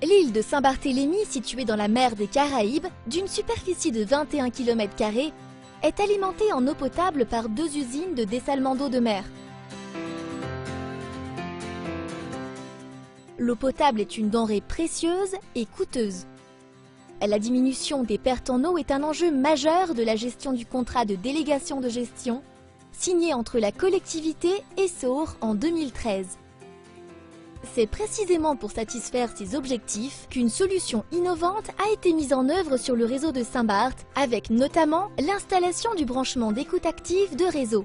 L'île de Saint-Barthélemy, située dans la mer des Caraïbes, d'une superficie de 21 km², est alimentée en eau potable par 2 usines de dessalement d'eau de mer. L'eau potable est une denrée précieuse et coûteuse. La diminution des pertes en eau est un enjeu majeur de la gestion du contrat de délégation de gestion signé entre la collectivité et Saur en 2013. C'est précisément pour satisfaire ces objectifs qu'une solution innovante a été mise en œuvre sur le réseau de Saint-Barth, avec notamment l'installation du branchement d'écoute active de réseau.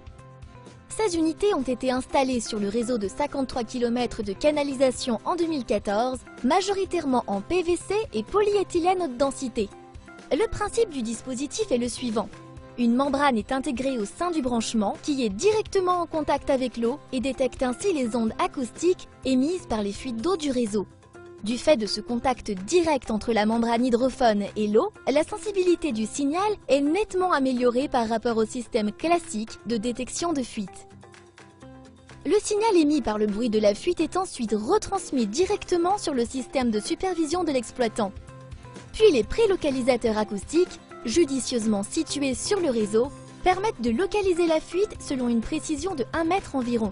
16 unités ont été installées sur le réseau de 53 km de canalisation en 2014, majoritairement en PVC et polyéthylène haute densité. Le principe du dispositif est le suivant. Une membrane est intégrée au sein du branchement qui est directement en contact avec l'eau et détecte ainsi les ondes acoustiques émises par les fuites d'eau du réseau. Du fait de ce contact direct entre la membrane hydrophone et l'eau, la sensibilité du signal est nettement améliorée par rapport au système classique de détection de fuite. Le signal émis par le bruit de la fuite est ensuite retransmis directement sur le système de supervision de l'exploitant. Puis les prélocalisateurs acoustiques, judicieusement situés sur le réseau, permettent de localiser la fuite selon une précision de 1 mètre environ.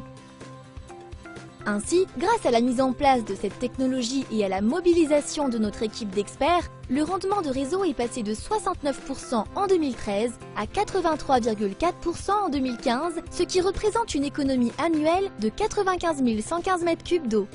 Ainsi, grâce à la mise en place de cette technologie et à la mobilisation de notre équipe d'experts, le rendement de réseau est passé de 69% en 2013 à 83,4% en 2015, ce qui représente une économie annuelle de 95 115 m3 d'eau.